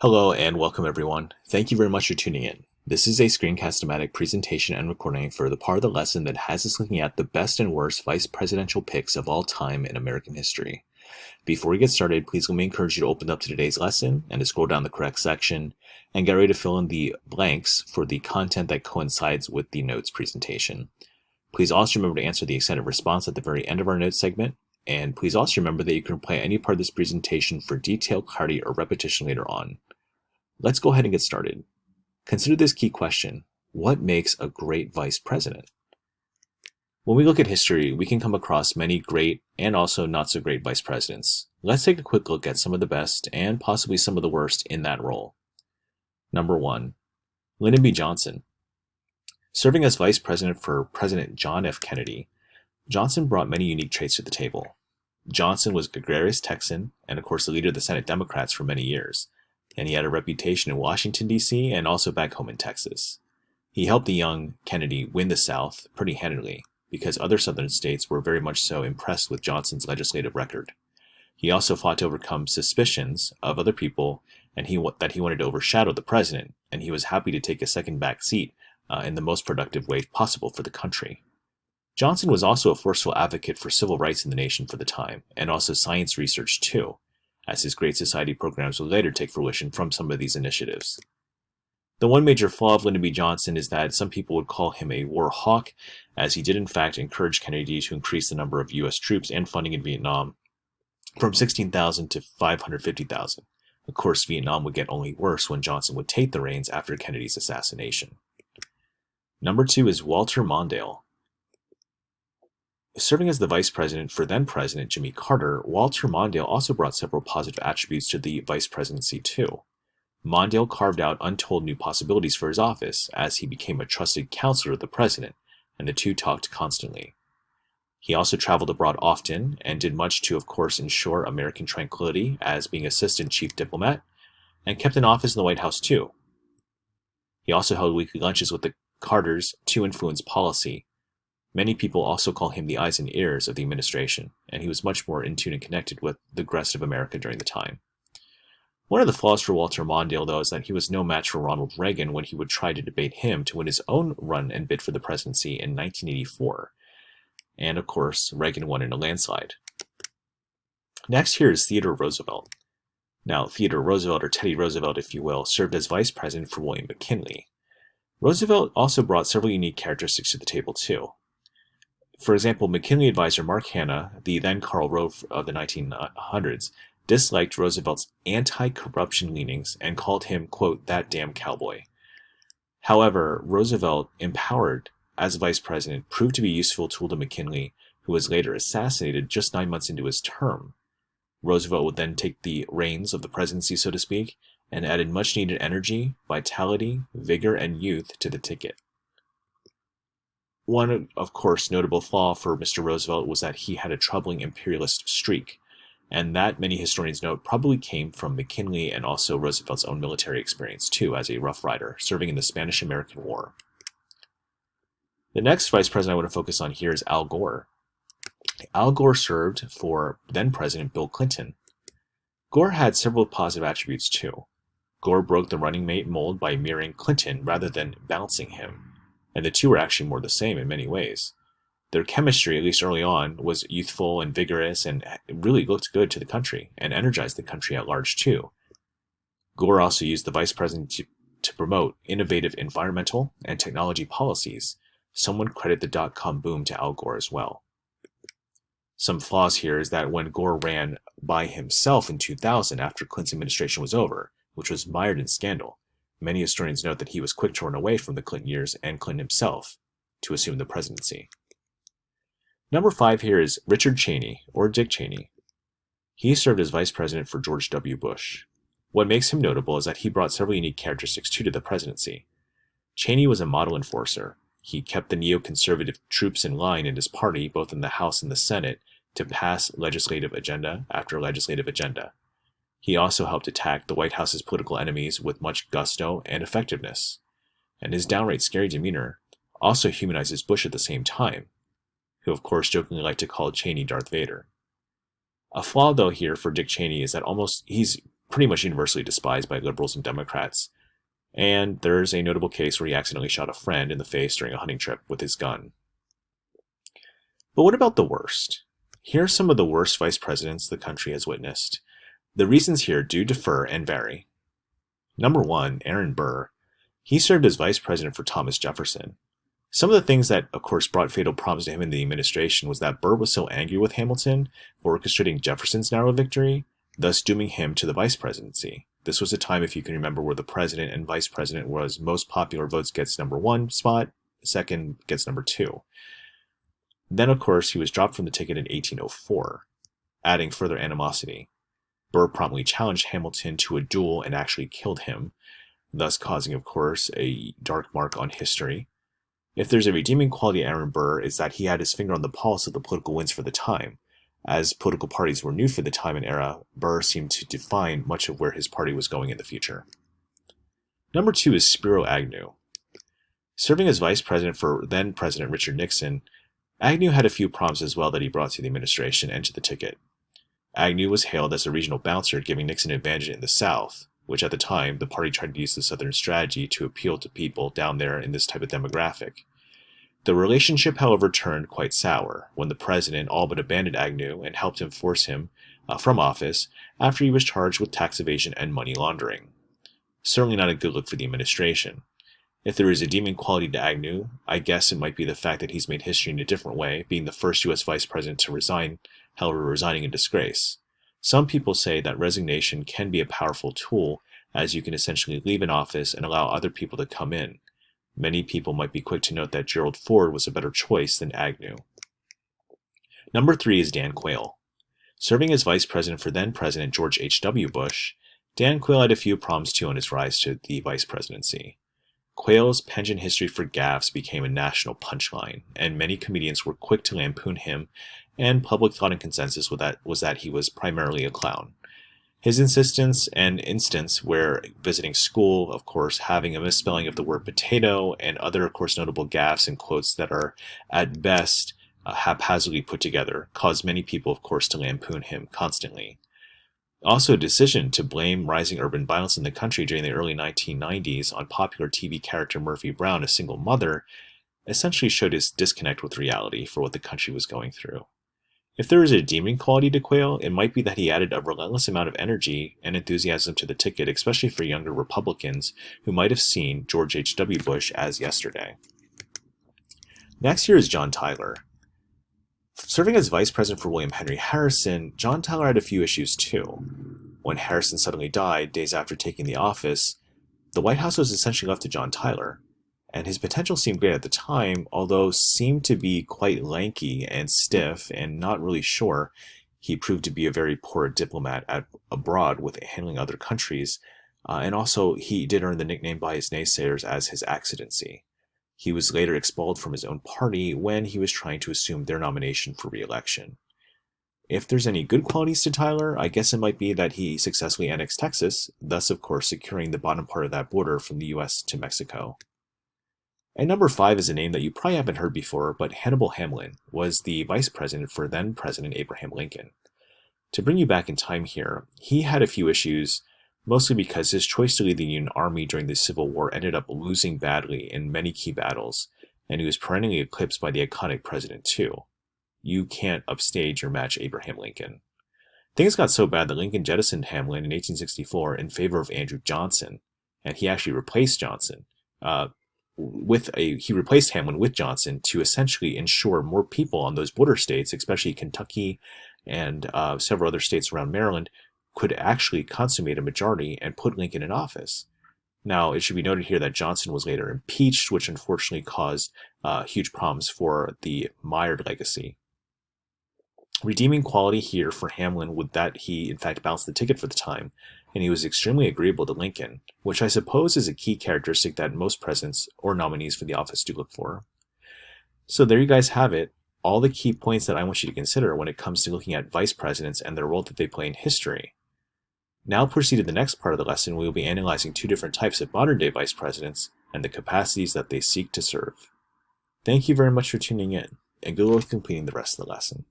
Hello and welcome everyone. Thank you very much for tuning in. This is a screencast-o-matic presentation and recording for the part of the lesson that has us looking at the best and worst vice presidential picks of all time in American history. Before we get started, please let me encourage you to open up to today's lesson and to scroll down the correct section and get ready to fill in the blanks for the content that coincides with the notes presentation. Please also remember to answer the extended response at the very end of our notes segment. And please also remember that you can play any part of this presentation for detail, clarity, or repetition later on. Let's go ahead and get started. Consider this key question: what makes a great vice president? When we look at history, we can come across many great and also not so great vice presidents. Let's take a quick look at some of the best and possibly some of the worst in that role. Number 1. Lyndon B Johnson. Serving as vice president for President John F. Kennedy, Johnson brought many unique traits to the table. Johnson was a gregarious Texan and of course the leader of the Senate Democrats for many years, and he had a reputation in Washington, D.C. and also back home in Texas. He helped the young Kennedy win the South pretty handily because other southern states were very much so impressed with Johnson's legislative record. He also fought to overcome suspicions of other people and that he wanted to overshadow the president, and he was happy to take a second back seat in the most productive way possible for the country. Johnson was also a forceful advocate for civil rights in the nation for the time, and also science research too, as his Great Society programs would later take fruition from some of these initiatives. The one major flaw of Lyndon B. Johnson is that some people would call him a war hawk, as he did in fact encourage Kennedy to increase the number of U.S. troops and funding in Vietnam from 16,000 to 550,000. Of course, Vietnam would get only worse when Johnson would take the reins after Kennedy's assassination. Number 2 is Walter Mondale. Serving as the vice president for then-President Jimmy Carter, Walter Mondale also brought several positive attributes to the vice presidency too. Mondale carved out untold new possibilities for his office as he became a trusted counselor of the president, and the two talked constantly. He also traveled abroad often and did much to, of course, ensure American tranquility as being assistant chief diplomat, and kept an office in the White House too. He also held weekly lunches with the Carters to influence policy. Many people also call him the eyes and ears of the administration, and he was much more in tune and connected with the rest of America during the time. One of the flaws for Walter Mondale, though, is that he was no match for Ronald Reagan when he would try to debate him to win his own run and bid for the presidency in 1984. And of course, Reagan won in a landslide. Next here is Theodore Roosevelt. Now, Theodore Roosevelt, or Teddy Roosevelt if you will, served as vice president for William McKinley. Roosevelt also brought several unique characteristics to the table too. For example, McKinley advisor Mark Hanna, the then Karl Rove of the 1900s, disliked Roosevelt's anti-corruption leanings and called him, quote, that damn cowboy. However, Roosevelt, empowered as vice president, proved to be a useful tool to McKinley, who was later assassinated just 9 months into his term. Roosevelt would then take the reins of the presidency, so to speak, and added much-needed energy, vitality, vigor, and youth to the ticket. One, of course, notable flaw for Mr. Roosevelt was that he had a troubling imperialist streak, and that, many historians note, probably came from McKinley and also Roosevelt's own military experience, too, as a Rough Rider, serving in the Spanish-American War. The next vice president I want to focus on here is Al Gore. Al Gore served for then-President Bill Clinton. Gore had several positive attributes, too. Gore broke the running mate mold by mirroring Clinton rather than bouncing him, and the two were actually more the same in many ways. Their chemistry, at least early on, was youthful and vigorous and really looked good to the country and energized the country at large too. Gore also used the vice president to promote innovative environmental and technology policies. Some would credit the dot-com boom to Al Gore as well. Some flaws here is that when Gore ran by himself in 2000 after Clinton's administration was over, which was mired in scandal, many historians note that he was quick to run away from the Clinton years and Clinton himself to assume the presidency. Number 5 here is Richard Cheney, or Dick Cheney. He served as vice president for George W. Bush. What makes him notable is that he brought several unique characteristics to the presidency. Cheney was a model enforcer. He kept the neoconservative troops in line in his party, both in the House and the Senate, to pass legislative agenda after legislative agenda. He also helped attack the White House's political enemies with much gusto and effectiveness. And his downright scary demeanor also humanizes Bush at the same time, who of course jokingly liked to call Cheney Darth Vader. A flaw though here for Dick Cheney is that he's pretty much universally despised by liberals and Democrats. And there's a notable case where he accidentally shot a friend in the face during a hunting trip with his gun. But what about the worst? Here are some of the worst vice presidents the country has witnessed. The reasons here do differ and vary. Number 1, Aaron Burr. He served as vice president for Thomas Jefferson. Some of the things that, of course, brought fatal problems to him in the administration was that Burr was so angry with Hamilton for orchestrating Jefferson's narrow victory, thus dooming him to the vice presidency. This was a time, if you can remember, where the president and vice president was most popular votes gets number 1 spot, second gets number 2. Then, of course, he was dropped from the ticket in 1804, adding further animosity. Burr promptly challenged Hamilton to a duel and actually killed him, thus causing, of course, a dark mark on history. If there's a redeeming quality of Aaron Burr, is that he had his finger on the pulse of the political winds for the time. As political parties were new for the time and era, Burr seemed to define much of where his party was going in the future. Number 2 is Spiro Agnew. Serving as vice president for then-President Richard Nixon, Agnew had a few problems as well that he brought to the administration and to the ticket. Agnew was hailed as a regional bouncer, giving Nixon an advantage in the South, which at the time, the party tried to use the Southern strategy to appeal to people down there in this type of demographic. The relationship, however, turned quite sour when the president all but abandoned Agnew and helped him force him from office after he was charged with tax evasion and money laundering. Certainly not a good look for the administration. If there is a redeeming quality to Agnew, I guess it might be the fact that he's made history in a different way, being the first U.S. vice president to resign, however resigning in disgrace. Some people say that resignation can be a powerful tool, as you can essentially leave an office and allow other people to come in. Many people might be quick to note that Gerald Ford was a better choice than Agnew. Number 3 is Dan Quayle. Serving as vice president for then-President George H.W. Bush, Dan Quayle had a few problems too on his rise to the vice presidency. Quayle's penchant history for gaffes became a national punchline, and many comedians were quick to lampoon him, and public thought and consensus was that he was primarily a clown. His insistence and instance where visiting school, of course, having a misspelling of the word potato, and other, of course, notable gaffes and quotes that are, at best, haphazardly put together, caused many people, of course, to lampoon him constantly. Also, a decision to blame rising urban violence in the country during the early 1990s on popular TV character Murphy Brown, a single mother, essentially showed his disconnect with reality for what the country was going through. If there is a redeeming quality to Quayle, it might be that he added a relentless amount of energy and enthusiasm to the ticket, especially for younger Republicans who might have seen George H.W. Bush as yesterday. Next here is John Tyler. Serving as vice president for William Henry Harrison, John Tyler had a few issues too. When Harrison suddenly died days after taking the office, the White House was essentially left to John Tyler, and his potential seemed great at the time, although seemed to be quite lanky and stiff and not really sure. He proved to be a very poor diplomat abroad with handling other countries, and also he did earn the nickname by his naysayers as his accidency. He was later expelled from his own party when he was trying to assume their nomination for re-election. If there's any good qualities to Tyler, I guess it might be that he successfully annexed Texas, thus of course securing the bottom part of that border from the US to Mexico. And number 5 is a name that you probably haven't heard before, but Hannibal Hamlin was the vice president for then-President Abraham Lincoln. To bring you back in time here, he had a few issues, mostly because his choice to lead the Union Army during the Civil War ended up losing badly in many key battles, and he was perennially eclipsed by the iconic President too. You can't upstage or match Abraham Lincoln. Things got so bad that Lincoln jettisoned Hamlin in 1864 in favor of Andrew Johnson, and he actually replaced Johnson. He replaced Hamlin with Johnson to essentially ensure more people on those border states, especially Kentucky and several other states around Maryland, could actually consummate a majority and put Lincoln in office. Now, it should be noted here that Johnson was later impeached, which unfortunately caused huge problems for the mired legacy. Redeeming quality here for Hamlin would that he, in fact, bounced the ticket for the time, and he was extremely agreeable to Lincoln, which I suppose is a key characteristic that most presidents or nominees for the office do look for. So there you guys have it, all the key points that I want you to consider when it comes to looking at vice presidents and their role that they play in history. Now proceed to the next part of the lesson. We will be analyzing 2 different types of modern-day vice presidents and the capacities that they seek to serve. Thank you very much for tuning in, and good luck completing the rest of the lesson.